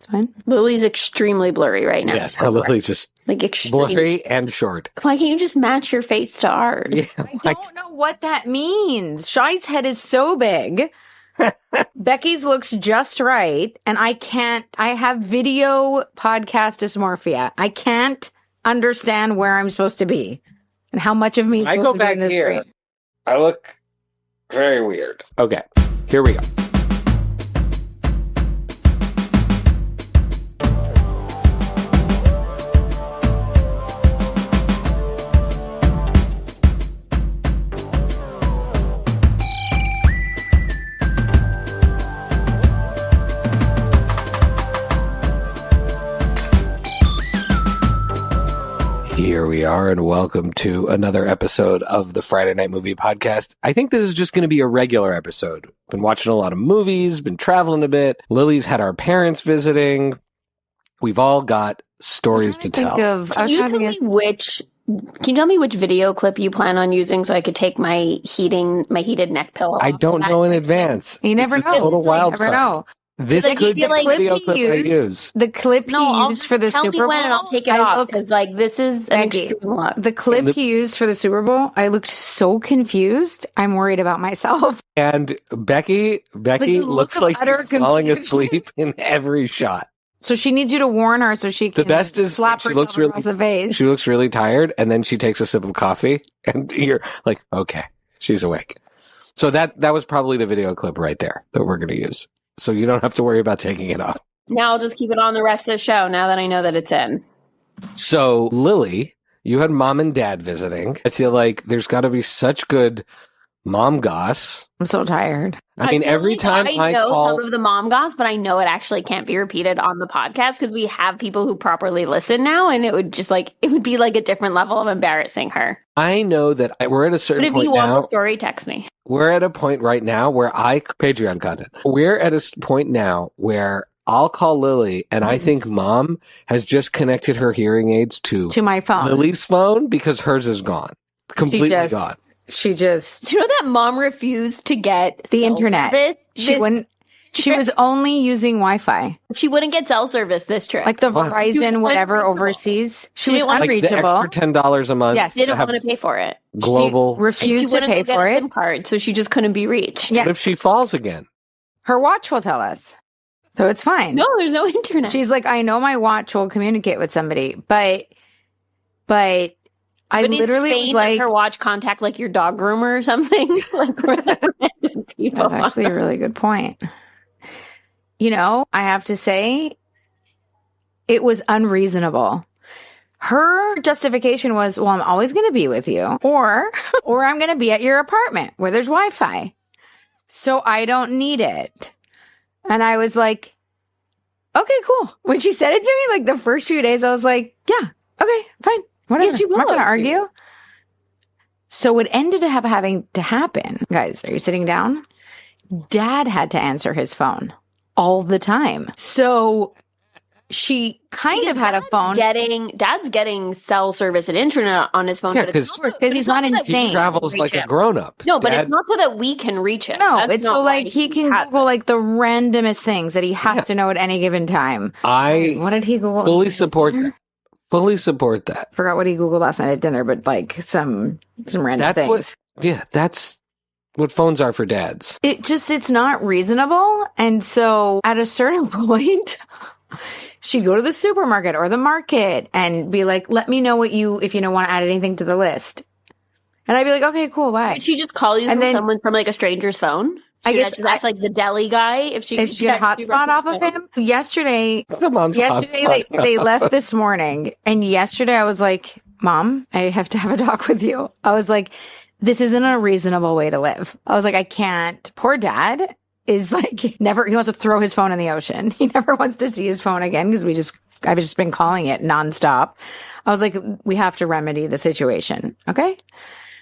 It's fine. Lily's extremely blurry right now. Yeah, Lily's just like extremely blurry and short. Why can't you just match your face to ours? Yeah, I don't know what that means. Shy's head is so big. Becky's looks just right. And I have video podcast dysmorphia. I can't understand where I'm supposed to be and how much of me is I supposed go to back be in this here. screen. I look very weird. Okay, here we go. Here we are, and welcome to another episode of the Friday Night Movie Podcast. I think this is just going to be a regular episode. Been watching a lot of movies, been traveling a bit. Lily's had our parents visiting. We've all got stories to tell. Can you tell me which video clip you plan on using so I could take my heated neck pillow off? I don't know in advance. You never know. Total wild You never know. This could be the video clip I use. The clip he used for the Super Bowl. Tell me when and I'll take it off because this is an extreme look. The clip he used for the Super Bowl, I looked so confused. I'm worried about myself. And Becky looks like she's falling asleep in every shot. So she needs you to warn her so she can the best is slap herself across the face. She looks really tired, and then she takes a sip of coffee, and you're like, okay, she's awake. So that was probably the video clip right there that we're going to use. So you don't have to worry about taking it off. Now I'll just keep it on the rest of the show now that I know that it's in. So, Lily, you had mom and dad visiting. I feel like there's got to be such good mom goss. I'm so tired. I mean, every time I know call some of the mom goss, but I know it actually can't be repeated on the podcast because we have people who properly listen now, and it would be like a different level of embarrassing her. I know that we're at a certain point now. But if you want the story, text me. We're at a point right now where Patreon content. We're at a point now where I'll call Lily, and I think mom has just connected her hearing aids to my phone. Lily's phone because hers is gone. Completely gone. Do you know that mom refused to get the internet? Service She was only using Wi-Fi. She wouldn't get cell service this trip. Like the Verizon, whatever, overseas. She was unreachable. Like the extra $10 a month. Yes, didn't want to pay for it. Global. She refused to pay for it. SIM card, so she just couldn't be reached. Yeah. What if she falls again? Her watch will tell us. So it's fine. No, there's no internet. She's like, I know my watch will communicate with somebody, but I literally in Spain, was like, does her watch contact like your dog groomer or something? Like we're the random people. That's actually a really good point. You know, I have to say, it was unreasonable. Her justification was, well, I'm always going to be with you, or I'm going to be at your apartment where there's Wi-Fi, so I don't need it. And I was like, okay, cool. When she said it to me, like the first few days, I was like, yeah, okay, fine. Whatever. Yes, you will. I'm not going to argue. So what ended up having to happen, guys, are you sitting down? Dad had to answer his phone all the time. So she kind of had a phone. Dad's getting cell service and internet on his phone. Yeah, because he's not insane. He travels like a grown-up. No, but it's not so that we can reach him. No, it's so like he can Google like the randomest things that he has to know at any given time. What did he Google? Fully support that. Forgot what he Googled last night at dinner, but like some random things. That's what phones are for dads. It's not reasonable. And so at a certain point, she'd go to the supermarket or the market and be like, let me know if you don't want to add anything to the list. And I'd be like, okay, cool, bye. Did she just call you someone from like a stranger's phone? I guess that's like the deli guy. If she get a hotspot off of him. Yesterday they left this morning, and yesterday I was like, Mom, I have to have a talk with you. I was like, this isn't a reasonable way to live. I was like, I can't. Poor dad is like he wants to throw his phone in the ocean. He never wants to see his phone again because I've just been calling it nonstop. I was like, we have to remedy the situation. Okay.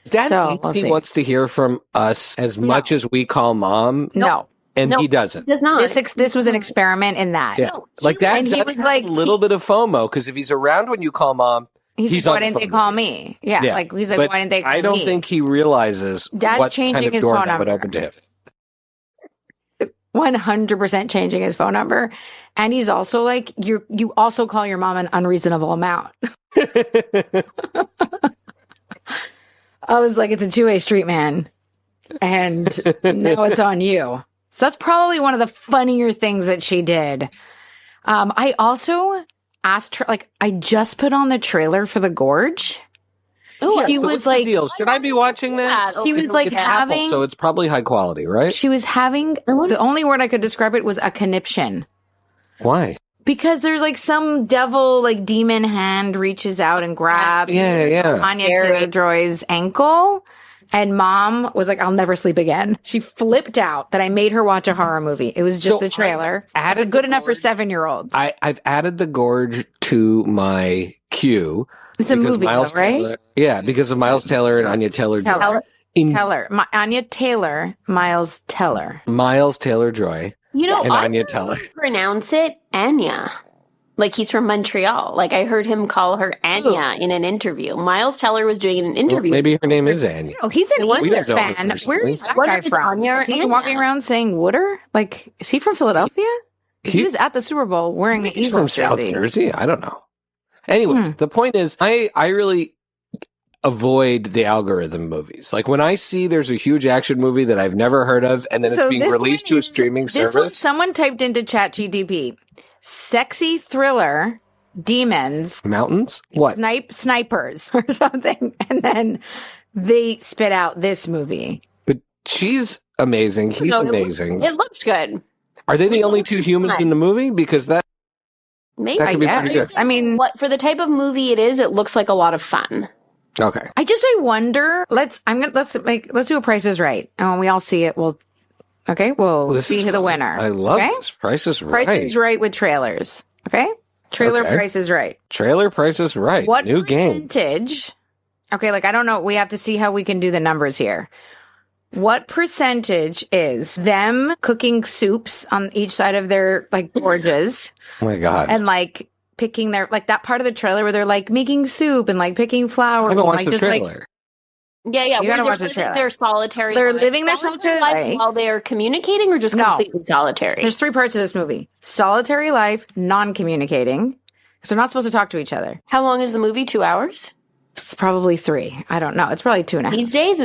Dad wants to hear from us as much as we call mom. No. And he doesn't. Does not. This was an experiment in that. Yeah. Like that. And he was like a little bit of FOMO because if he's around when you call mom, he's like, why didn't they call me? Yeah. Like he's like, why didn't they call me? I don't think he realizes Dad's what changing kind of his door phone that would number. open to him. 100% changing his phone number. And he's also like, you also call your mom an unreasonable amount. I was like, it's a two-way street, man. And now it's on you. So that's probably one of the funnier things that she did. I also asked her, like, I just put on the trailer for The Gorge. Ooh, She So was what's like, the deal? Should I be watching that? she was like It's Apple, having, so it's probably high quality, right? she was having, the only word I could describe it was a conniption. Why? Because there's like some devil, like demon hand reaches out and grabs Yeah. Anya Taylor-Joy's ankle. And mom was like, I'll never sleep again. She flipped out that I made her watch a horror movie. It was just So the trailer. I added It's good The enough for Gorge. 7-year-olds. I've added The Gorge to my queue. It's a because movie, though, Miles right? Taylor, yeah, because of Miles Taylor and Anya Taylor-Joy. Anya Taylor, Miles Teller. Miles Taylor-Joy You know, and I Anya Teller. pronounce it Anya. Like he's from Montreal. Like I heard him call her Anya in an interview. Miles Teller was doing an interview. Maybe her name is Anya. Oh, he's an We Eagles don't know her fan. personally. Where is that Wonder guy if it's from? Anya or Is he Anya. walking around saying Wooder? Like, is he from Philadelphia? He was at the Super Bowl wearing an He's from Eagles South jersey. Jersey. I don't know. Anyways, the point is, I really avoid the algorithm movies. Like when I see there's a huge action movie that I've never heard of, and then it's So being this released one to a is- streaming This one, service. someone typed into ChatGTP, sexy thriller, demons, Mountains? What? snipers or something. And then they spit out this movie. But she's amazing. He's No, amazing. It looks good. Are they the only two humans in the movie? Because that Maybe. That could be pretty good. I mean, What for the type of movie it is, it looks like a lot of fun. okay. I wonder, let's do a Price is Right. And when we all see it, we'll This see is who the fun. winner. I love okay? this. Price is right. Price is Right with trailers. Okay? Trailer Okay. Price is Right. Trailer Price is right. What New game. percentage? Okay, like I don't know. We have to see how we can do the numbers here. What percentage is them cooking soups on each side of their like gorges Oh my god. and like picking their like that part of the trailer where they're like making soup and like picking I flowers haven't and watched like the just like trailer. Yeah. You gotta Where they're watch the living trailer. their solitary. They're life. living their solitary life. while they are communicating, or just No. completely solitary. there's 3 parts of this movie: solitary life, non-communicating, because they're not supposed to talk to each other. How long is the movie? 2 hours It's probably 3. I don't know. It's probably 2.5. these days.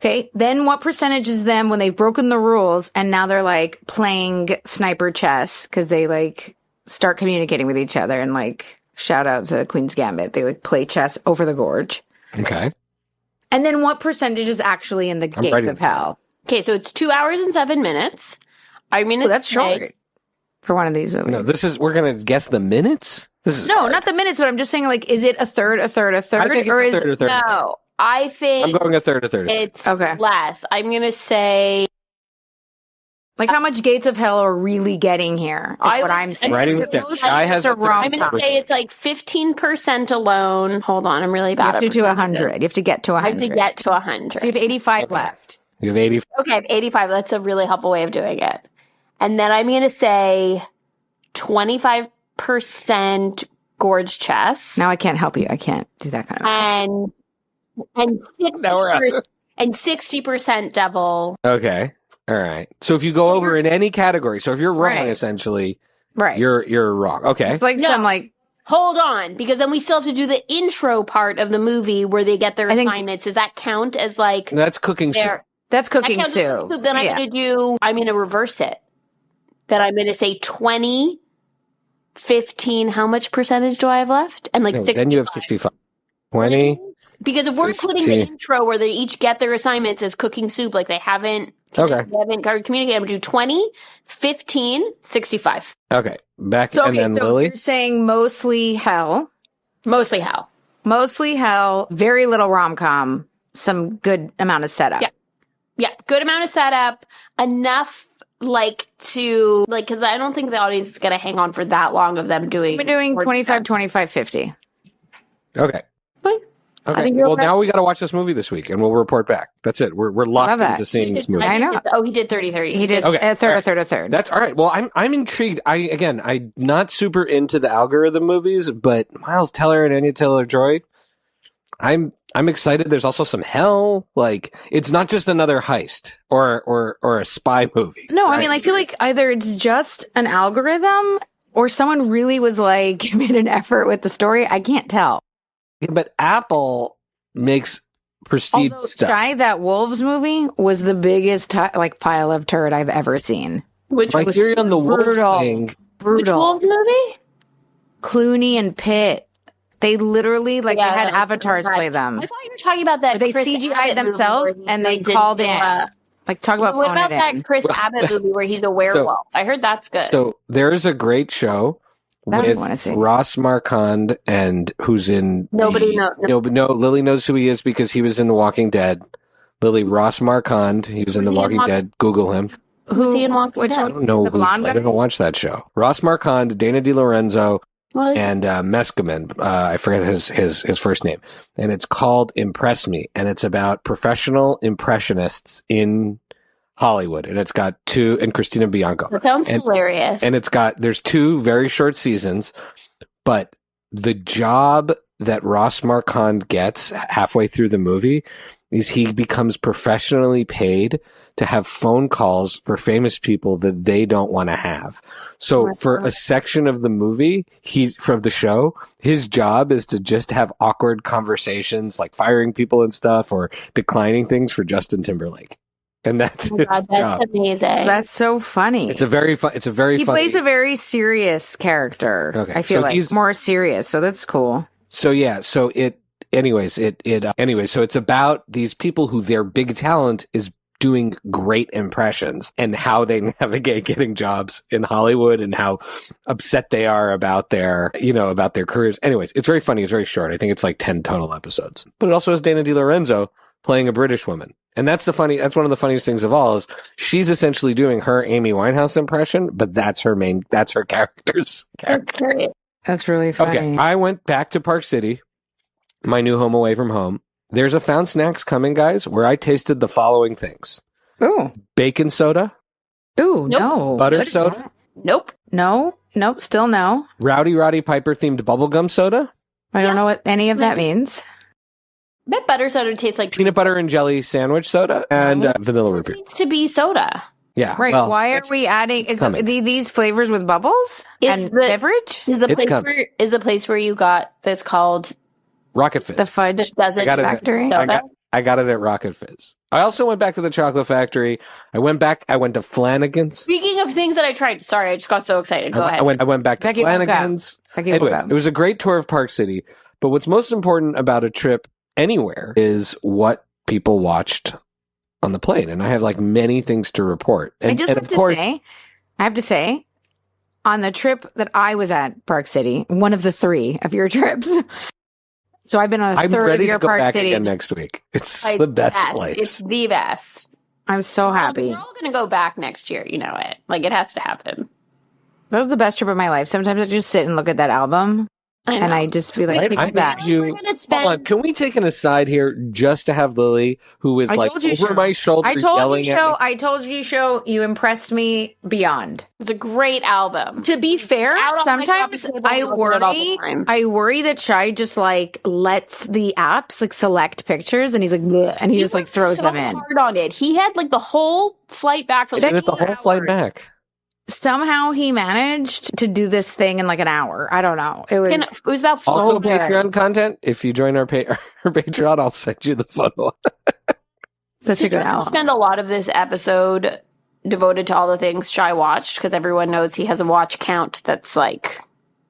Okay. Then what percentage is them when they've broken the rules and now they're like playing sniper chess because they like start communicating with each other and like shout out to Queen's Gambit. They like play chess over the gorge. Okay. And then what percentage is actually in the gates writing of this down. hell? Okay, so it's 2 hours and 7 minutes. I mean, Oh, that's short for one of these movies. No, we're gonna guess the minutes? This is No, hard. not the minutes, but I'm just saying like, is it a third, a third, a third? I think it's or a is third, a third. No, I think I'm going a third. it's Okay. less. I'm gonna say like how much gates of hell are really getting here? Is I what was- I'm saying. Writing this down. Most Sky of has it's a a third. I'm gonna rom-com. say it's like 15% alone. Hold on, I'm really You bad have to at do percentages. 100. You have to get to I 100. have to get to 100. So you have 85 Okay. left. You have 80. Okay, I have 85. That's a really helpful way of doing it. And then I'm going to say 25% gorge chess Now I can't help you. I can't do that kind of. and Now we're out. 60%, and 60% devil. Okay. All right. So if you go over in any category, so if you're wrong, Right. essentially, Right. you're wrong. Okay. It's like No. some like Hold on, because then we still have to do the intro part of the movie where they get their I think- assignments. Does that count as like That's cooking soup. their that's that cooking counts as soup. soup? Then Yeah. I'm going to reverse it. Then I'm going to say 20, 15. How much percentage do I have left? And like No, 60. then you have 65. 20. Because if we're including the 15. intro where they each get their assignments as cooking soup, like they haven't Okay. communicated, I'm going to do 20, 15, 65. Okay. Back So and okay, then so Lily. you're saying mostly hell, Mostly hell. very little rom com, some good amount of setup. Yeah. Yeah. Good amount of setup. Enough like to, like, because I don't think the audience is going to hang on for that long of them doing. We're doing more 25, 25, 50. Okay. Fine. Okay. think you're Well, okay. now we got to watch this movie this week, and we'll report back. That's it. We're Love locked that. into seeing this movie. I know. Oh, he did 30-30. He did Okay. a third, All a third, a third. That's all right. Well, I'm intrigued. I'm not super into the algorithm movies, but Miles Teller and Anya Taylor-Joy, I'm I'm excited. There's also some hell. Like, it's not just another heist or a spy movie. No, right? I mean, I feel like either it's just an algorithm or someone really was like made an effort with the story. I can't tell. Yeah, but Apple makes prestige Although stuff. Shy, that Wolves movie was the biggest pile of turd I've ever seen. Which My was theory on the wolf brutal. thing. Brutal. Wolves movie? Clooney and Pitt. They literally, they had avatars play them. I thought you were talking about that. They Chris CGI'd Abbott themselves movie and they did called in. Nora. Like, talk about What phone about it that in. Chris Abbott movie where he's a werewolf? I heard that's good. So there's a great show That I with wanna see. Ross Marquand and who's in Nobody knows. No, Lily knows who he is because he was in The Walking Dead. Lily, Ross Marquand, he was in The Walking Dead. Google him. Who's he in Walking Dead? I don't know. The blonde I guy? didn't watch that show. Ross Marquand, Dana DiLorenzo, and Meskimen. I forget his first name. And it's called Impress Me. And it's about professional impressionists in Hollywood. And it's got and Christina Bianco. That sounds hilarious. And there's 2 very short seasons, but the job that Ross Marquand gets halfway through the movie is he becomes professionally paid to have phone calls for famous people that they don't want to have. So for a section of the movie, from the show, his job is to just have awkward conversations, like firing people and stuff or declining things for Justin Timberlake. And that's his job. That's amazing. That's so funny. It's a very He plays a very serious character. Okay, I feel so like he's- more serious. So that's cool. So yeah, so so it's about these people who their big talent is doing great impressions and how they navigate getting jobs in Hollywood and how upset they are about their careers. Anyways, it's very funny. It's very short. I think it's like 10 total episodes, but it also has Dana DiLorenzo playing a British woman. And that's one of the funniest things of all is she's essentially doing her Amy Winehouse impression, but that's her character's character. That's really funny. Okay, I went back to Park City, my new home away from home. There's a Found Snacks coming, guys, where I tasted the following things. Ooh. Bacon soda, Ooh, Nope. no. butter What is soda, that? Nope. No. Nope. Still no. Rowdy Piper themed bubblegum soda, I don't know what any of that means. I bet butter soda tastes like peanut butter and jelly sandwich soda, and vanilla root beer. needs to be soda. Yeah. Right. well, Why are we adding these flavors with bubbles and beverage? Is the It's place coming. the place where you got this called Rocket Fizz. The fudge Doesn't got it. factory? soda? I got it at Rocket Fizz. I also went back to the chocolate factory. I went to Flanagan's. Speaking of things that I tried, sorry, I just got so excited. Go ahead. I went back to Becky woke up. Flanagan's. Becky woke Anyway, up. it was a great tour of Park City. But what's most important about a trip anywhere is what people watched on the plane. And I have like many things to report. And, I just and have of course, to say, on the trip that I was at Park City, one of the 3 of your trips. So I've been on a I'm third ready of your to go Park back City. again next week. It's It's the best best. place. It's the best. I'm so happy. We're all going to go back next year. You know it. Like, it has to happen. That was the best trip of my life. Sometimes I just sit and look at that album I know. and I just be like, Right? take I me back. made you. We're gonna spend- Hold on. Can we take an aside here just to have Lily, who is I like told you, over Sho. my shoulder I told yelling you, at me? you impressed me beyond. It's a great album. To be fair, Out on my sometimes coffee table, I I look at it all the time. worry that Shai just like lets the apps like select pictures and he's like, bleh, and he just like worked throws so them in. hard on it. He had like the whole flight back from I did it the whole flight back. Somehow he managed to do this thing in like an hour. I don't know. It was It was about Also, good. Patreon content. If you join our Patreon, I'll send you the photo. such a good We're gonna album. spend a lot of this episode devoted to all the things Shai watched because everyone knows he has a watch count that's like.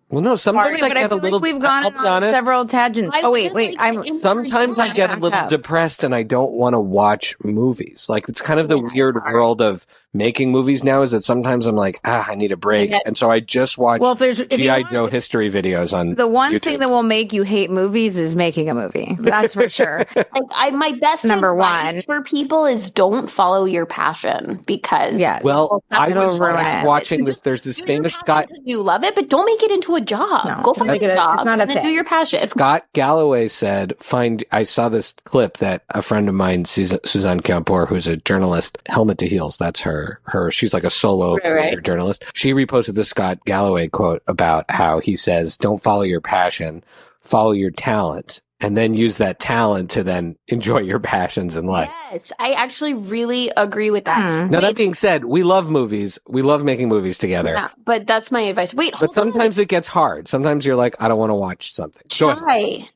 Well, no, sometimes Sorry, I but I get a feel little. like we've gone I'll be on honest. several tangents. I Oh would wait, just wait. like I'm to Sometimes I get a back little up. depressed and I don't want to watch movies. Like it's kind of the weird world of making movies now is that sometimes I'm like, I need a break. Yeah. And so I just watch Well, if you G.I. want- Joe history videos on The one YouTube. thing that will make you hate movies is making a movie. That's for sure. Like my best Number advice one. for people is don't follow your passion because Yes. Well, I It'll was ruin it. watching this. There's this do your famous passion Scott because you love it, but don't make it into a job. No, Go don't find make a it a- job it's not a and then do thing. your passion. Scott Galloway said, I saw this clip that a friend of mine, Suzanne Campour, who's a journalist, Helmet to Heels, that's her, she's like a solo Right. journalist. She reposted the Scott Galloway quote about how he says, don't follow your passion, follow your talent. and then use that talent to then enjoy your passions in life. Yes, I actually really agree with that. Now, that being said, we love movies. We love making movies together. Yeah, but that's my advice. Wait, But sometimes it gets hard. Sometimes you're like, I don't want to watch something. Go ahead. try.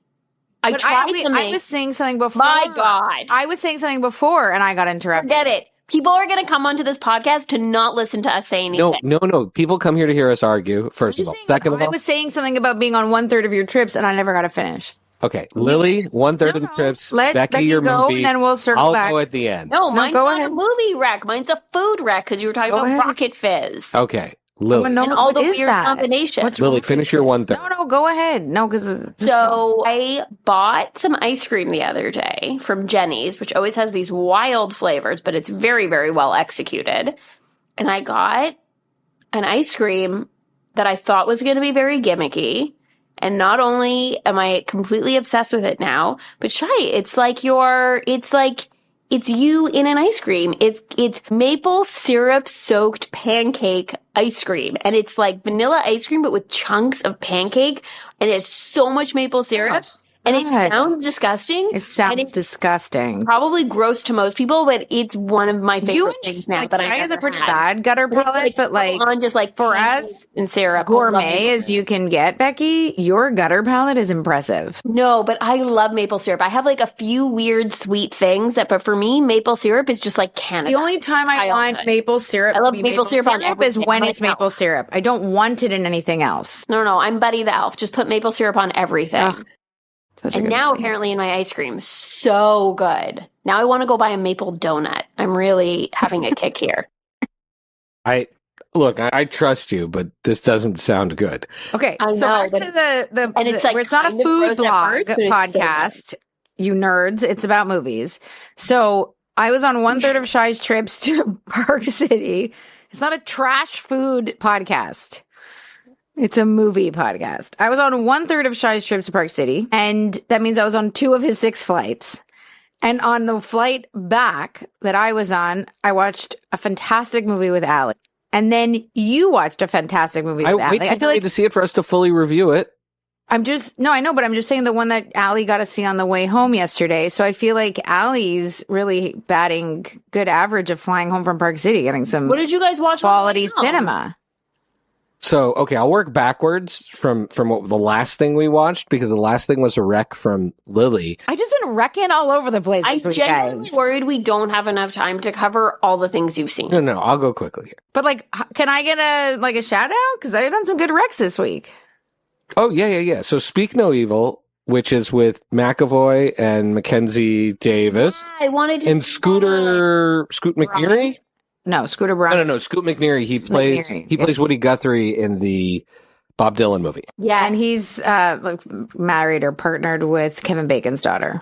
I But tried I something. was saying something before. My God. I was saying something before and I got interrupted. Forget it. People are going to come onto this podcast to not listen to us say anything. No. People come here to hear us argue, first of all. Second of I all, was saying something about being on 1/3 of your trips and I never got to finish. okay, Lily, 1/3 of the trips. Let Becky your go, movie. and then we'll circle I'll back. go at the end. No, mine's go not ahead. a movie wreck. Mine's a food wreck because you were talking Go about ahead. Rocket Fizz. Okay, Lily. No, And all the what is weird that? combinations. What's Lily, finish your 1/3. No, go ahead. No, because So I bought some ice cream the other day from Jenny's, which always has these wild flavors, but it's very, very well executed. And I got an ice cream that I thought was going to be very gimmicky. And not only am I completely obsessed with it now, but it's you in an ice cream. It's maple syrup soaked pancake ice cream. And it's like vanilla ice cream, but with chunks of pancake. And it's so much maple syrup. And it God. sounds disgusting. It sounds and it's disgusting. probably gross to most people, but it's one of my You favorite and things now like, that I Shai has a ever pretty had. bad gutter It's palate, but like on just like for pancakes us, and syrup. gourmet as you can get, Becky, your gutter palate is impressive. No, but I love maple syrup. I have like a few weird sweet things but for me, maple syrup is just like Canada. The only time I want Childhood. maple syrup, I love to be maple syrup on is everything. when I'm it's like maple Elf. syrup. I don't want it in anything else. No, I'm Buddy the Elf. Just put maple syrup on everything. Ugh, such a And good now movie. apparently in my ice cream, so good. Now I want to go buy a maple donut. I'm really having a kick here. I trust you, but this doesn't sound good. Okay, I so know, back but to the and it's, like, where it's not a kind of food gross at blog first, but it's so podcast, you nerds. It's about movies. So I was on 1/3 of Shai's trips to Park City. It's not a trash food podcast. It's a movie podcast. I was on 1/3 of Shai's trips to Park City, and that means I was on 2 of his 6 flights. And on the flight back that I was on, I watched a fantastic movie with Allie. And then you watched a fantastic movie with I Allie. wait I feel like to see it for us to fully review it. I know, but I'm just saying the one that Allie got to see on the way home yesterday. So I feel like Allie's really batting good average of flying home from Park City, getting some What did you guys watch? on quality the way home? cinema. So, okay, I'll work backwards from what the last thing we watched, because the last thing was a rec from Lily. I just been wrecking all over the place I'm this week, genuinely guys. worried we don't have enough time to cover all the things you've seen. No, I'll go quickly here. But like, can I get a shout out? Because I've done some good recs this week. Oh, yeah. So Speak No Evil, which is with McAvoy and Mackenzie Davis I wanted to and Scoot McNeary. No, Scooter Braun. No. Scoot McNeary. He plays Woody Guthrie in the Bob Dylan movie. Yeah, And he's like married or partnered with Kevin Bacon's daughter.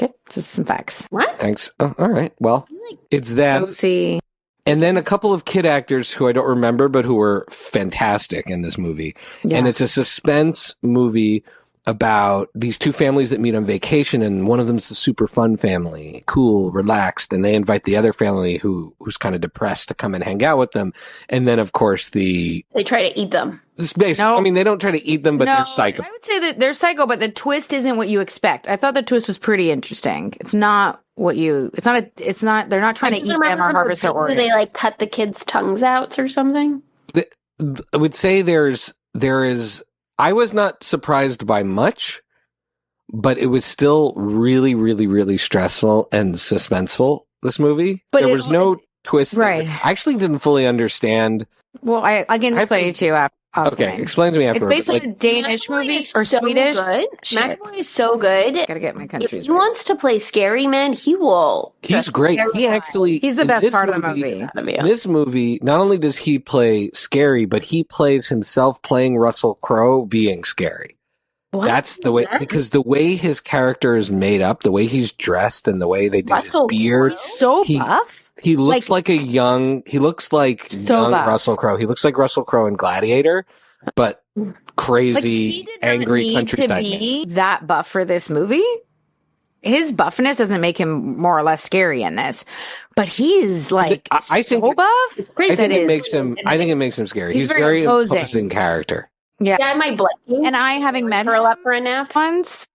Okay, just some facts. what? Thanks. Oh, all right. Well, it's them. Go see. And then a couple of kid actors who I don't remember, but who were fantastic in this movie. Yeah. And it's a suspense movie about these two families that meet on vacation, and one of them's the super fun family, cool, relaxed, and they invite the other family who's kind of depressed to come and hang out with them. And then, of course, They try to eat them. No. I mean, they don't try to eat them, but they're psycho. I would say that they're psycho, but the twist isn't what you expect. I thought the twist was pretty interesting. It's not what you. It's not. They're not trying to eat them or harvest their organs. Do they like cut the kids' tongues out or something? I would say there is. I was not surprised by much, but it was still really, really, really stressful and suspenseful, this movie. But there it- was no twist. Right. I actually didn't fully understand. Well, I can I explain think- it to you after. Okay, explain to me It's afterwards. based on a Danish McAvoy movie is or so Swedish. Good. Shit. McAvoy is so good. Gotta get my If countries. he wants to play scary man, he will. He's great. He actually. He's the in best this part of the movie. In this movie, not only does he play scary, but he plays himself playing Russell Crowe being scary. What? That's the way, because the way his character is made up, the way he's dressed, and the way they do Russell his beard, He's so He- buff. he looks like young So buff. Russell Crowe. He looks like Russell Crowe in Gladiator, but Like, crazy, he did not angry need countryside to man. be that buff for this movie. His buffness doesn't make him more or less scary in this, but he's like I think- so buff. I think it is- makes him. I think it makes him scary. He's He's very very imposing. imposing character. Yeah, Yeah, my blood. and I having met curl him up for a nap. once,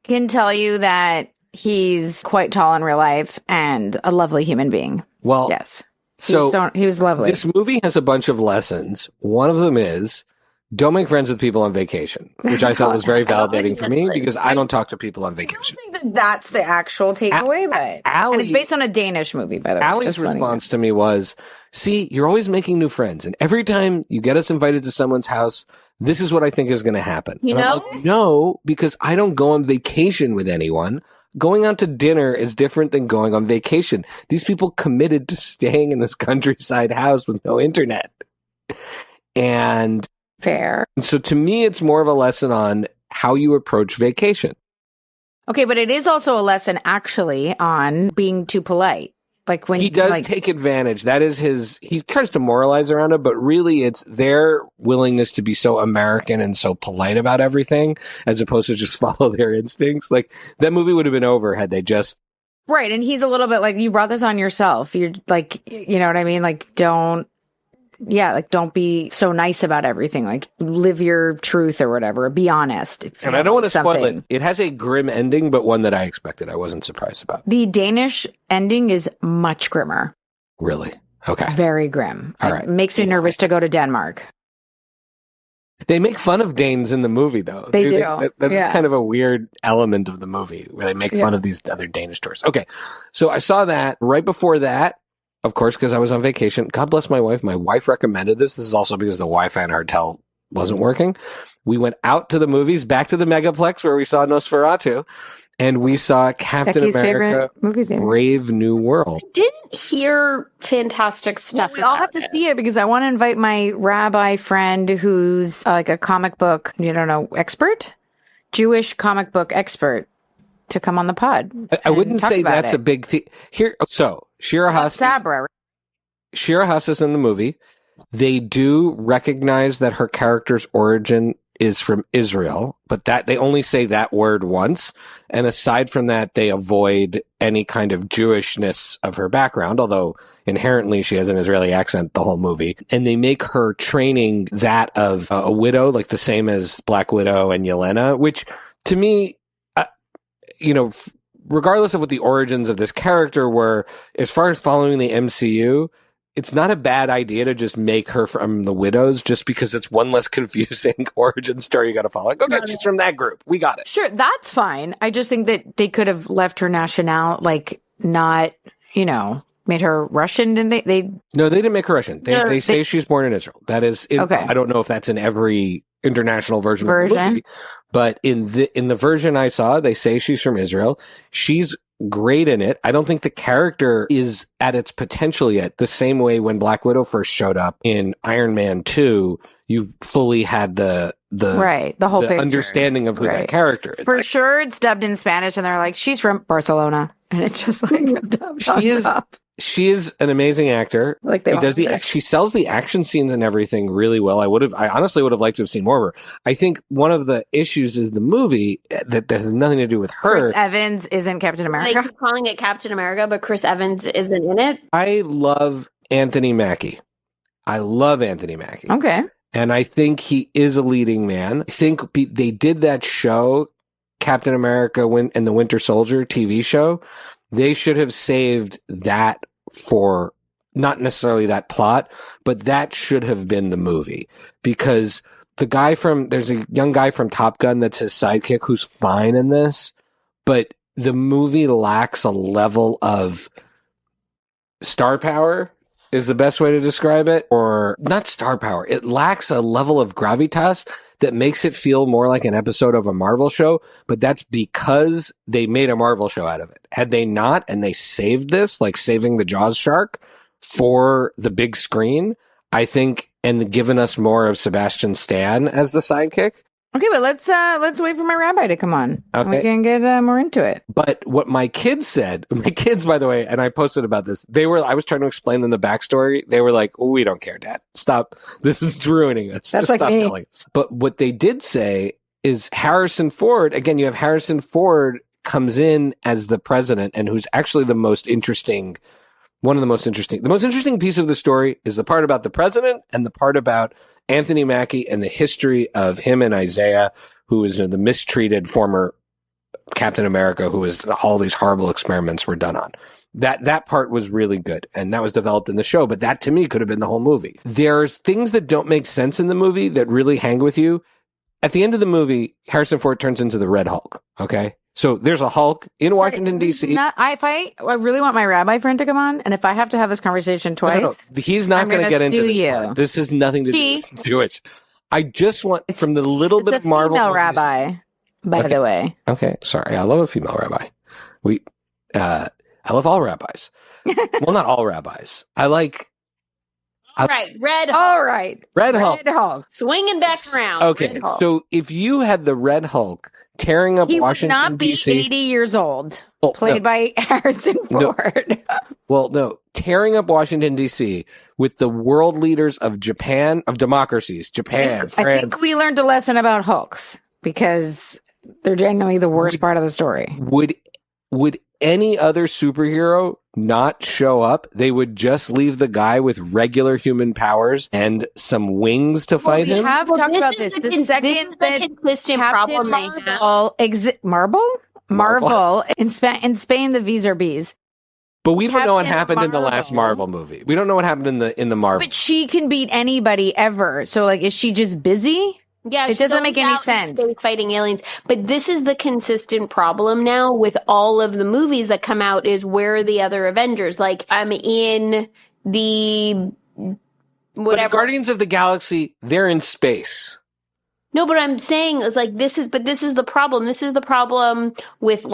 can tell you that he's quite tall in real life and a lovely human being. Well, Yes. so he was lovely. this movie has a bunch of lessons. One of them is don't make friends with people on vacation, which I thought was very validating for me because I don't talk to people on vacation. I don't think that's the actual takeaway, but and it's based on a Danish movie, by the way. Allie's response to me was, see, you're always making new friends. And every time you get us invited to someone's house, this is what I think is going to happen. You and know? I'm like, no, because I don't go on vacation with anyone. Going out to dinner is different than going on vacation. These people committed to staying in this countryside house with no internet. And fair. so to me, it's more of a lesson on how you approach vacation. Okay, but it is also a lesson actually on being too polite. Like when he does take advantage. That is he tries to moralize around it, but really it's their willingness to be so American and so polite about everything as opposed to just follow their instincts. Like that movie would have been over had they just. Right. And he's a little bit like, you brought this on yourself. You're like, you know what I mean? Like, don't be so nice about everything. Like, live your truth or whatever. Be honest. And I don't want to spoil it. It has a grim ending, but one that I expected. I wasn't surprised about. The Danish ending is much grimmer. Really? Okay. Very grim. All right. It makes me nervous to go to Denmark. They make fun of Danes in the movie, though. They do. That's kind of a weird element of the movie where they make fun of these other Danish tourists. Okay. So I saw that right before that. Of course, because I was on vacation. God bless my wife. My wife recommended this. This is also because the Wi-Fi in our hotel wasn't working. We went out to the movies, back to the Megaplex where we saw Nosferatu, and we saw Captain America Brave New World. I didn't hear fantastic stuff. We all have to see it because I want to invite my rabbi friend who's like a comic book, expert, Jewish comic book expert, to come on the pod. I wouldn't say that's a big thing here. So Shira Haas is in the movie. They do recognize that her character's origin is from Israel, but that they only say that word once. And aside from that, they avoid any kind of Jewishness of her background, although inherently she has an Israeli accent the whole movie. And they make her training that of a widow, like the same as Black Widow and Yelena, which to me, regardless of what the origins of this character were, as far as following the MCU, it's not a bad idea to just make her from the Widows just because it's one less confusing origin story you got to follow. Like, okay, she's from that group. We got it. Sure, that's fine. I just think that they could have left her nationality, like, not, made her Russian, didn't they? No, they didn't make her Russian. They say she's born in Israel. That is, okay. I don't know if that's in every international version of the movie, but in the version I saw, they say she's from Israel. She's great in it. I don't think the character is at its potential yet. The same way when Black Widow first showed up in Iron Man 2, you fully had the whole picture, understanding of who that character is. For sure, it's dubbed in Spanish, and they're like, "She's from Barcelona," and it's just like dubbed on top. She is an amazing actor. Like she sells the action scenes and everything really well. I honestly would have liked to have seen more of her. I think one of the issues is the movie that has nothing to do with her. Chris Evans isn't Captain America. Like calling it Captain America, but Chris Evans isn't in it. I love Anthony Mackie. Okay. And I think he is a leading man. I think they did that show, Captain America and the Winter Soldier TV show. They should have saved that for not necessarily that plot, but that should have been the movie, because there's a young guy from Top Gun that's his sidekick who's fine in this, but the movie lacks a level of star power is the best way to describe it, or not star power. It lacks a level of gravitas that makes it feel more like an episode of a Marvel show, but that's because they made a Marvel show out of it. Had they not, and they saved this, like saving the Jaws shark for the big screen, I think, and given us more of Sebastian Stan as the sidekick. Okay, but let's wait for my rabbi to come on. Okay. We can get more into it. But what my kids, by the way, and I posted about this, I was trying to explain them the backstory. They were like, "Oh, we don't care, Dad. Stop. This is ruining us. That's Just like stop me. telling us." But what they did say is Harrison Ford, again, you have Harrison Ford comes in as the president, and who's actually the most interesting piece of the story is the part about the president and the part about Anthony Mackie and the history of him and Isaiah, who is the mistreated former Captain America, who was all these horrible experiments were done on. That part was really good, and that was developed in the show, but that to me could have been the whole movie. There's things that don't make sense in the movie that really hang with you. At the end of the movie, Harrison Ford turns into the Red Hulk, okay? So there's a Hulk in Washington, D.C. I really want my rabbi friend to come on, and if I have to have this conversation twice, no. He's not going to get into this part. This has nothing to do with Jewish. I just want, from the little bit of Marvel female movies, rabbi, by the way. Okay, sorry. I love a female rabbi. I love all rabbis. Well, not all rabbis. All right, Red Hulk. All right. Red Hulk. Red Hulk. Swinging back around. Okay, so if you had the Red Hulk tearing up Washington, would not be D.C. 80 years old, played by Harrison Ford. Tearing up Washington, D.C. with the world leaders of Japan, of democracies, Japan, France. I think we learned a lesson about Hulks, because they're generally the worst part of the story. Would any other superhero not show up? They would just leave the guy with regular human powers and some wings to fight him? We have talked about this. The second that consistent problem they have. Marvel. In Spain, the V's are B's. But we don't know what happened in the last Marvel movie. We don't know what happened in the Marvel. But she can beat anybody ever. So, is she just busy? Yeah, it doesn't make any sense. Fighting aliens, but this is the consistent problem now with all of the movies that come out: is where are the other Avengers? I'm in the whatever. But Guardians of the Galaxy, they're in space. No, but I'm saying is this is the problem. This is the problem with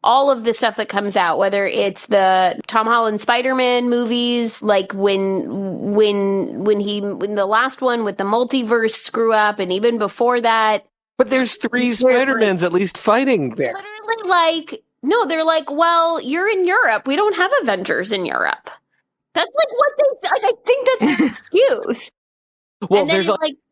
all of the stuff that comes out, whether it's the Tom Holland Spider-Man movies, when the last one with the multiverse screw up, and even before that. But there's 3 Spider-Mans at least fighting there. Literally, no, they're well, you're in Europe. We don't have Avengers in Europe. That's what they, I think that's their excuse. Well, and then there's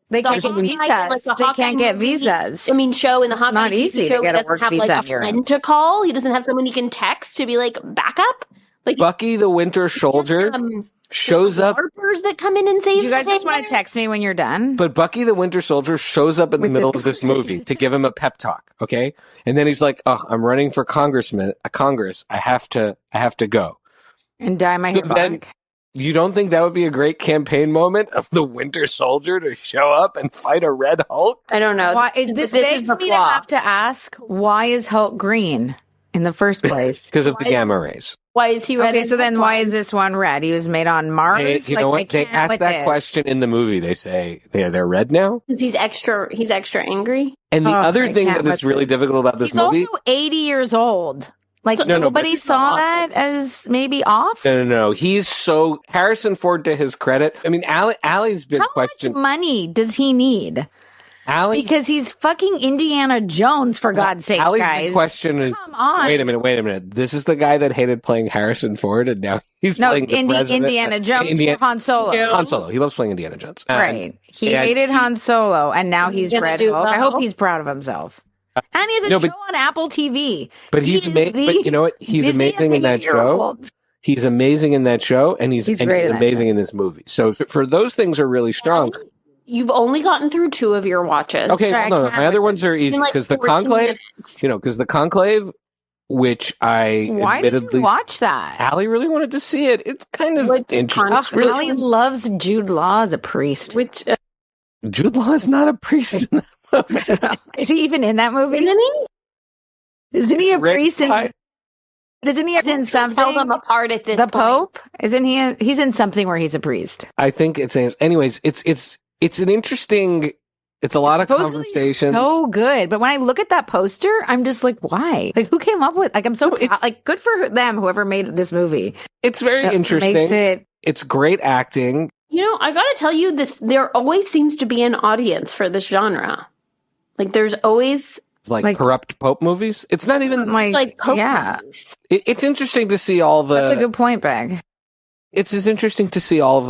they can't get visas. They can't get visas. Show in the Hawkeye not easy show, to get he doesn't have a friend to call. He doesn't have someone he can text to be backup. Bucky the Winter Soldier shows up. Harpers that come in and save. You guys just want to text me when you're done. But Bucky the Winter Soldier shows up in the middle of this movie to give him a pep talk. Okay, and then he's like, "Oh, I'm running for Congress. I have to go and dye my hair black." You don't think that would be a great campaign moment of the Winter Soldier to show up and fight a Red Hulk? I don't know. This makes me to have to ask, why is Hulk green in the first place? Because of the gamma rays. Why is he red? Okay, so then why is this one red? He was made on Mars. You know what? They asked that question in the movie. They say they're red now because he's extra angry. And the other thing that is really difficult about this movie, he's also 80 years old. Nobody saw that as maybe off? No. He's so Harrison Ford, to his credit. I mean, Allie's big question. How much money does he need? Because he's fucking Indiana Jones, for God's sake, Allie's guys. Big question is, come on. Wait a minute. This is the guy that hated playing Harrison Ford, and now he's playing the president. Indiana Jones or Han Solo. Han Solo. He loves playing Indiana Jones. Right. He hated Han Solo, and now he's Red Hulk. I hope he's proud of himself. And he has a show on Apple TV. But he's amazing. But you know what? He's amazing in that show. He's amazing in that show, and he's amazing in this movie. So for those things are really strong. You've only gotten through 2 of your watches. Okay, no. My other ones are easy because the Conclave, which why admittedly did you watch that? Allie really wanted to see it. It's kind of interesting. Allie loves Jude Law as a priest. Which Jude Law is not a priest in that movie. Is he even in that movie? Isn't he? Isn't he a priest? Isn't he in something? Tell them apart at this point. The Pope? Isn't he? He's in something where he's a priest. I think it's. Anyways, it's an interesting. It's a lot of conversation. So good, but when I look at that poster, I'm just like, why? Who came up with? I'm so good for them. Whoever made this movie. It's very interesting. It's great acting. I got to tell you this. There always seems to be an audience for this genre. There's always corrupt Pope movies. It's not even like Pope movies. It's interesting to see all the. That's a good point, Bag. It's just interesting to see all of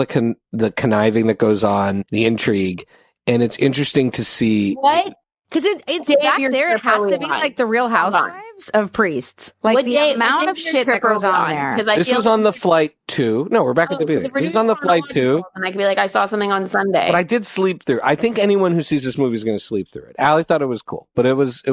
the conniving that goes on, the intrigue, and it's interesting to see what. Because it's back there. It has to be like the Real Housewives of priests. The amount of shit that goes on there. This was on the flight too. No, we're back at the beginning. This was on the flight too. And I could be like, I saw something on Sunday. But I did sleep through. I think anyone who sees this movie is going to sleep through it. Allie thought it was cool, but it was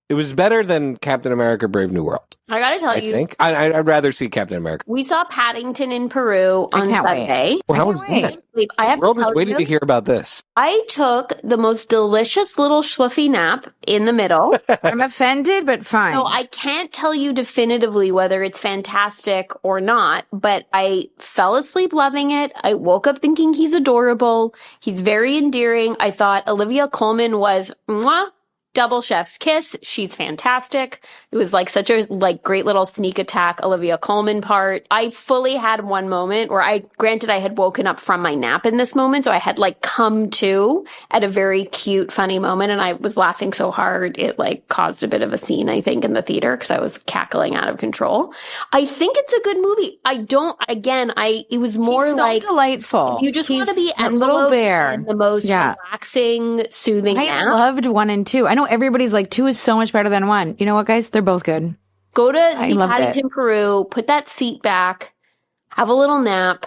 It was better than Captain America: Brave New World. I gotta tell I you, think I'd rather see Captain America. we saw Paddington in Peru on can't wait. Sunday. Well, how I was can't that? wait. I have The world to was tell waiting you, to hear about this. I took the most delicious little schluffy nap in the middle. I'm offended, but fine. So I can't tell you definitively whether it's fantastic or not, but I fell asleep loving it. I woke up thinking he's adorable. He's very endearing. I thought Olivia Colman was mwah, double chef's kiss. She's fantastic. It was like such a great little sneak attack Olivia Colman part. I fully had one moment where granted I had woken up from my nap in this moment, so I had come to at a very cute, funny moment, and I was laughing so hard it caused a bit of a scene, I think, in the theater because I was cackling out of control. I think it's a good movie. It was more He's so delightful. if you just want to be a little bear. and the most relaxing, soothing I nap. loved 1 and 2. I know everybody's like 2 is so much better than 1. You know what, guys? They're both good. Go to see loved Paddington, Peru, put that seat back, have a little nap.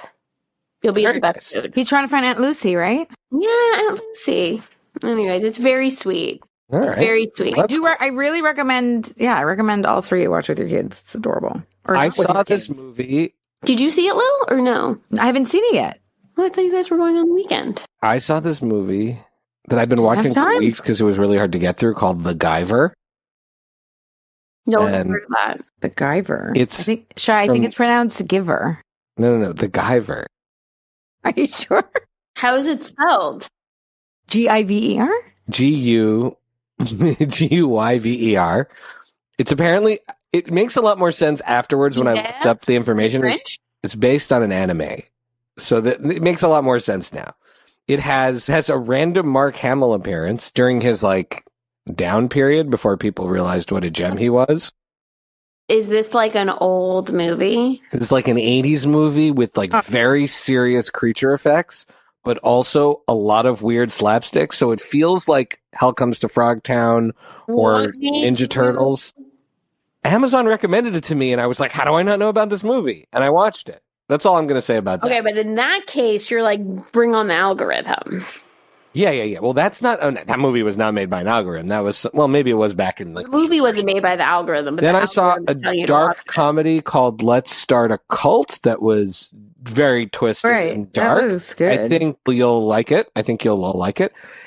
You'll be in the best mood. He's trying to find Aunt Lucy, right? Yeah, Aunt Lucy. Anyways, it's very sweet. All right. Very sweet. I really recommend. Yeah, I recommend all 3 to watch with your kids. It's adorable. Or I not with saw your this kids. movie. Did you see it, Lil, or no? I haven't seen it yet. Oh, I thought you guys were going on the weekend. I saw this movie that I've been watching for time? weeks because it was really hard to get through, called The Guyver. No one And heard of that. The Guyver. It's I think it's pronounced Giver. No, The Guyver. Are you sure? How is it spelled? Giver. Guyver. It's apparently, it makes a lot more sense afterwards when I looked up the information. It's based on an anime. So that it makes a lot more sense now. It has a random Mark Hamill appearance during his down period before people realized what a gem he was. Is this an old movie? It's like an 80s movie with very serious creature effects, but also a lot of weird slapstick. So it feels like Hell Comes to Frogtown or Ninja Turtles. Amazon recommended it to me and I was like, how do I not know about this movie? And I watched it. That's all I'm going to say about that. Okay, but in that case, you're bring on the algorithm. Yeah. Well, that's not, that movie was not made by an algorithm. That was, well, maybe it was back in the movie wasn't made by the algorithm. But then I saw a dark comedy called Let's Start a Cult that was very twisted and dark. That was good. I think you'll like it.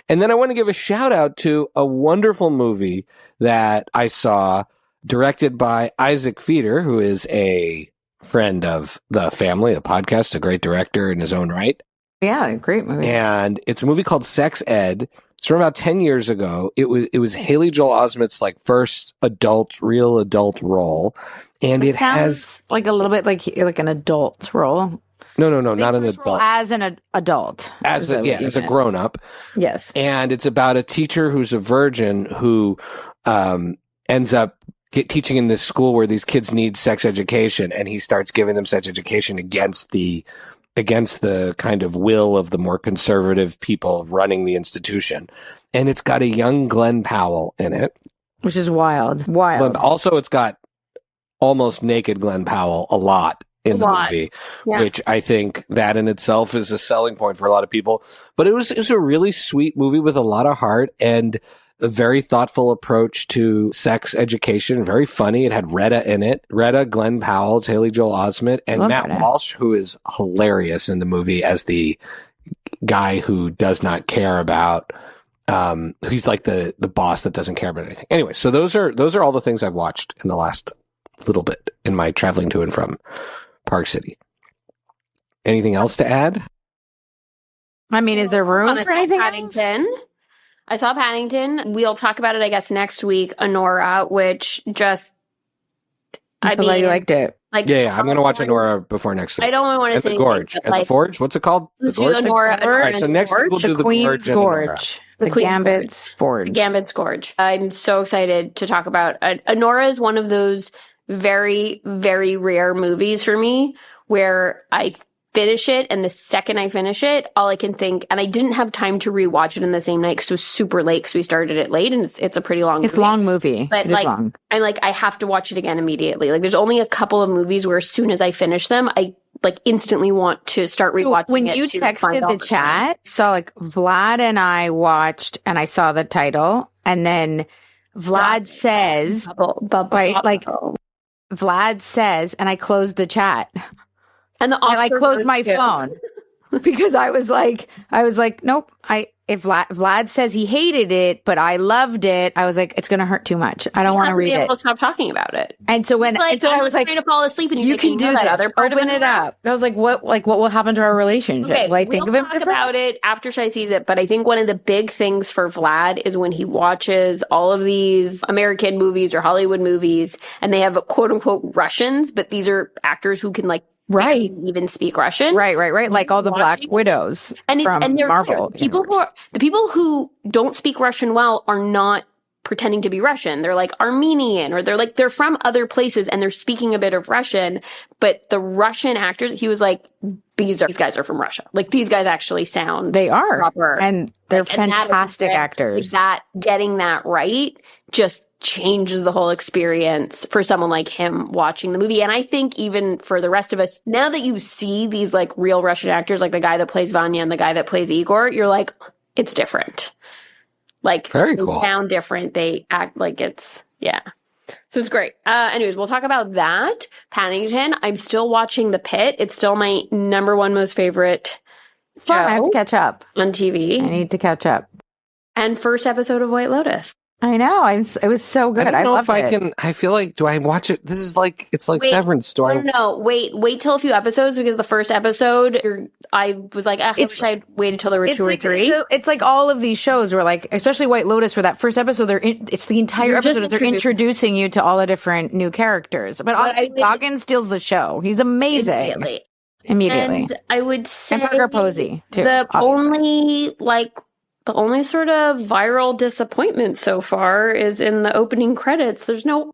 And then I want to give a shout out to a wonderful movie that I saw directed by Isaac Feeder, who is a friend of the family, a podcast, a great director in his own right. Yeah, great movie. And it's a movie called Sex Ed. It's from about 10 years ago. It was Haley Joel Osment's real adult role. And it has a little bit like an adult role. No, not an adult. As an adult. As a grown up. Yes. And it's about a teacher who's a virgin who ends up teaching in this school where these kids need sex education, and he starts giving them sex education against the kind of will of the more conservative people running the institution. And it's got a young Glenn Powell in it. Which is wild. But also it's got almost naked Glenn Powell a lot in the movie, which I think that in itself is a selling point for a lot of people. But it was a really sweet movie with a lot of heart and a very thoughtful approach to sex education. Very funny. It had Retta in it. Retta, Glenn Powell, Haley Joel Osment, and Matt Walsh, who is hilarious in the movie as the guy who does not care about, he's like the boss that doesn't care about anything. Anyway, so those are all the things I've watched in the last little bit in my traveling to and from Park City. Anything else to add? I mean, is there room for anything Paddington? I saw Paddington. We'll talk about it, I guess, next week. Honora, which just... I feel like you liked it. Yeah, I'm going to watch Honora before next week. I don't want to say... The Gorge. And the Forge? What's it called? Let's do Honora. All right, so next week we'll do the Queen's Gorge. The Gambit's Forge. Gambit's Gorge. I'm so excited to talk about... Honora is one of those very, very rare movies for me where I finish it, and the second I finish it, all I can think, and I didn't have time to rewatch it in the same night because it was super late because we started it late, and it's a pretty long movie. It's a long movie. But I'm I have to watch it again immediately. There's only a couple of movies where as soon as I finish them, I instantly want to start rewatching when it. You texted the chat, so Vlad and I watched, and I saw the title, and then Vlad says, right, like Vlad says, and I closed the chat. And I closed my phone because I was like, nope. If Vlad says he hated it, but I loved it, I was like, it's going to hurt too much. I don't want to read it. Able to stop talking about it. And so I was like, trying to fall asleep, and you can do that other part. Open it up. I was like, what will happen to our relationship? Okay, like, think of it talk about it after Shai sees it. But I think one of the big things for Vlad is when he watches all of these American movies or Hollywood movies, and they have quote unquote Russians, but these are actors who can even speak Russian. Right. Like all the Black Widows from Marvel. The people who don't speak Russian well are not pretending to be Russian. They're like Armenian, or they're from other places and they're speaking a bit of Russian. But the Russian actors, he was like, these guys are from Russia. Like, these guys actually sound proper. And they're fantastic actors. Getting that right just changes the whole experience for someone like him watching the movie. And I think even for the rest of us, now that you see these like real Russian actors, like the guy that plays Vanya and the guy that plays Igor, you're like, it's different. Like, very cool. They sound different. They act like it's, yeah. So it's great. Anyways, we'll talk about that. Paddington. I'm still watching The Pit. It's still my number one most favorite show. I have to catch up on TV. I need to catch up. And first episode of White Lotus. I know. It was so good. I don't know if I can. I feel like, do I watch it? This is like, it's like Severance. No, wait till a few episodes, because the first episode, I was like, I wish I'd waited till there were two or three. It's like all of these shows where, like, especially White Lotus, where that first episode, it's the entire episode. They're introducing you to all the different new characters. But obviously, Goggins steals the show. He's amazing. Immediately. And I would say and Parker Posey too. The only sort of viral disappointment so far is in the opening credits. There's no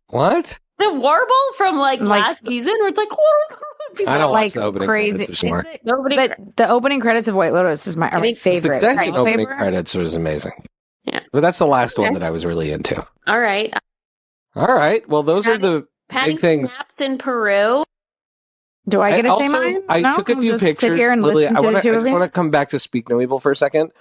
what? The warble from last season, where it's like I don't watch the opening credits anymore. But the opening credits of White Lotus is my favorite. The opening credits was amazing. Yeah, but that's the last one that I was really into. All right. Well, those are the big things. Maps in Peru. Do I get to say mine? I took a few pictures. Lily, I just want to come back to Speak No Evil for a second.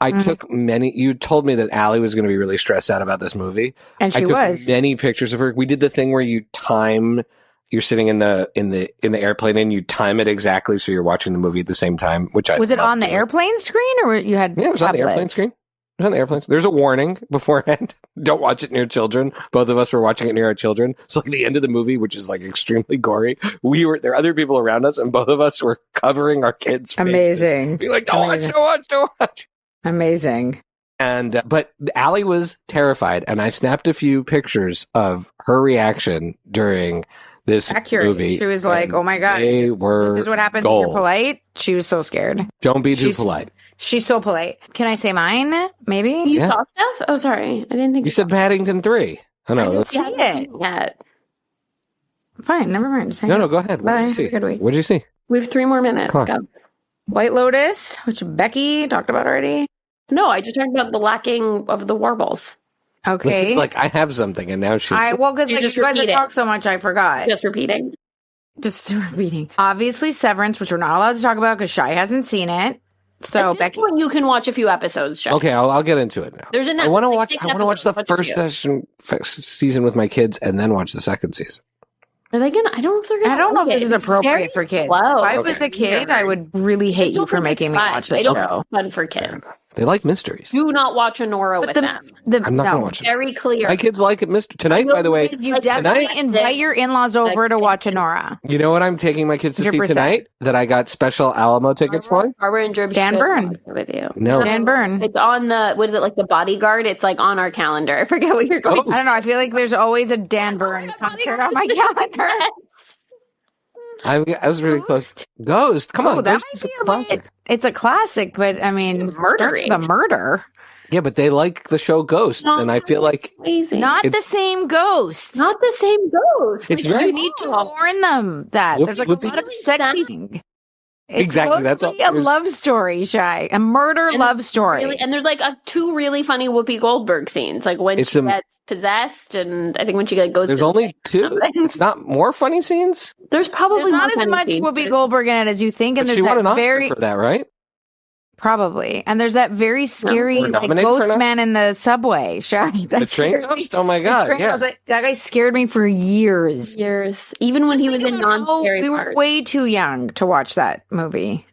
I took many. You told me that Allie was going to be really stressed out about this movie, and she was. Many pictures of her. We did the thing where you time. You're sitting in the airplane and you time it exactly so you're watching the movie at the same time. Which I was it on the airplane screen, or you had? Yeah, it was on the airplane screen. It was on the airplanes. There's a warning beforehand. Don't watch it near children. Both of us were watching it near our children. So like the end of the movie, which is like extremely gory, there are other people around us, and both of us were covering our kids' faces. Amazing. Be like, don't watch. Amazing. And but Allie was terrified, and I snapped a few pictures of her reaction during this movie. She was like, "Oh my god, they were this is what happens when you're polite." She was so scared. Don't be too polite. She's so polite. Can I say mine? Maybe you saw stuff. Oh, sorry, I didn't think you said Paddington 3. Oh no, let's see it yet. Fine, never mind. No, go ahead. What did you see? What did you see? We have 3 more minutes. Go. White Lotus, which Becky talked about already. No, I just talked about the lacking of the warbles. Okay. It's like I have something, and now she. Because you guys have talked so much, I forgot. Just repeating. Obviously, Severance, which we're not allowed to talk about because Shai hasn't seen it. So Becky, you can watch a few episodes. Shai. Okay, I'll get into it now. There's enough. I want to watch the first season with my kids, and then watch the second season. Are they gonna? I don't know if they're gonna. I don't know if this is appropriate for kids. Slow. If I was a kid, I would really hate you for making me watch this show. Fun for kids. They like mysteries. Do not watch Honora with them. I'm not going to watch it. Very clear. My kids like it. Tonight, by the way. You definitely invite your in-laws over to watch Honora. You know what I'm taking my kids to see tonight? That I got special Alamo tickets for? Barbara and Drib Dan Byrne. With you. No. Dan Byrne. It's on what is it, like the Bodyguard? It's like on our calendar. I forget what you're going I don't know. I feel like there's always a Dan Byrne concert on my calendar. I was really close. Ghost. Come on. That might be a classic. It's a classic, but I mean, the murder. Yeah, but they like the show Ghosts, and I feel like not the same ghosts. Not the same ghosts. It's very. You need to warn them that there's like a lot of sexy. It's exactly. That's a love story, Shai. A murder love story. And there's like 2 really funny Whoopi Goldberg scenes, like when she gets possessed, and I think when she goes. There's only 2. It's not more funny scenes. There's probably not as much Whoopi Goldberg in it as you think, and she won an Oscar for that, right? Probably. And there's that very scary We're like, nominated for ghost an man in the subway. That The train scared me. ghost? Oh my The God. train Yeah. ghost, that guy scared me for years. Even when Just he was think in about how non-scary we were parts. way too young to watch that movie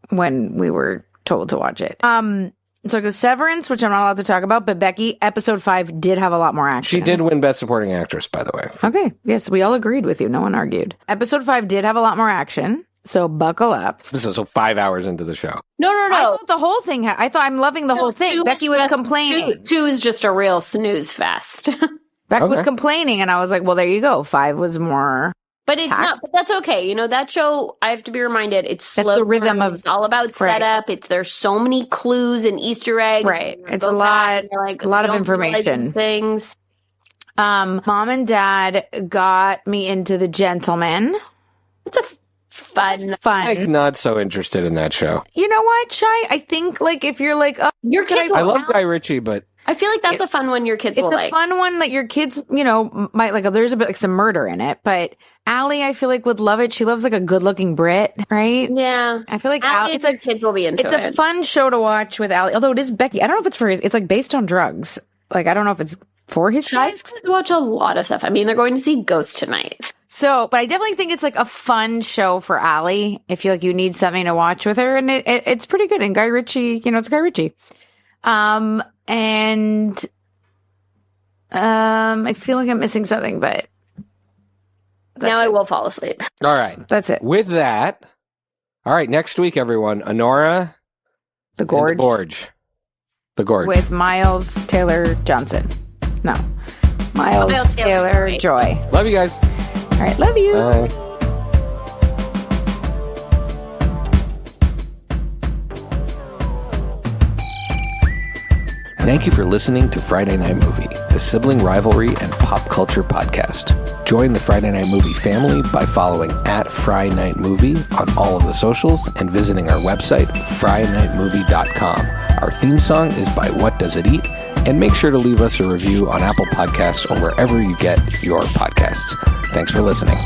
when we were told to watch it. So it goes Severance, which I'm not allowed to talk about, but Becky, episode 5 did have a lot more action. She did win Best Supporting Actress, by the way. Okay. Yes, we all agreed with you. No one argued. Episode 5 did have a lot more action. So buckle up. This is so 5 hours into the show. No. I thought the whole thing. I thought I'm loving the whole thing. Becky was complaining. Two is just a real snooze fest. Becky was complaining, and I was like, "Well, there you go. 5 was more." But it's not. But that's okay. You know that show. I have to be reminded. It's slow. That's the rhythm of. It's all about setup. There's so many clues and Easter eggs. Right. It's a lot. A lot of information. Things. Mom and Dad got me into The Gentleman. It's a fun. I'm not so interested in that show. You know what, Shy? I think like if you're like, your kids. I love Guy Ritchie, but I feel like that's a fun one your kids will like. It's a fun one that your kids, might like. There's a bit like some murder in it, but Allie, I feel like would love it. She loves like a good-looking Brit, right? Yeah, I feel like Allie, it's like kids will be into it. It's a fun show to watch with Allie, although it is Becky. I don't know if it's for his. It's like based on drugs. Like I don't know if it's for his kids. Watch a lot of stuff. I mean, they're going to see Ghost tonight. So, but I definitely think it's like a fun show for Allie if you need something to watch with her, and it's pretty good. And Guy Ritchie, it's Guy Ritchie. And I feel like I'm missing something, but now I will fall asleep. All right. That's it. With that, all right, next week, everyone, Honora, The Gorge. The Gorge. With Miles Taylor Johnson. No. Miles Taylor Joy. Love you guys. All right, love you. Bye. Thank you for listening to Friday Night Movie, the sibling rivalry and pop culture podcast. Join the Friday Night Movie family by following @FryNightMovie on all of the socials and visiting our website, FryNightMovie.com. Our theme song is by What Does It Eat? And make sure to leave us a review on Apple Podcasts or wherever you get your podcasts. Thanks for listening.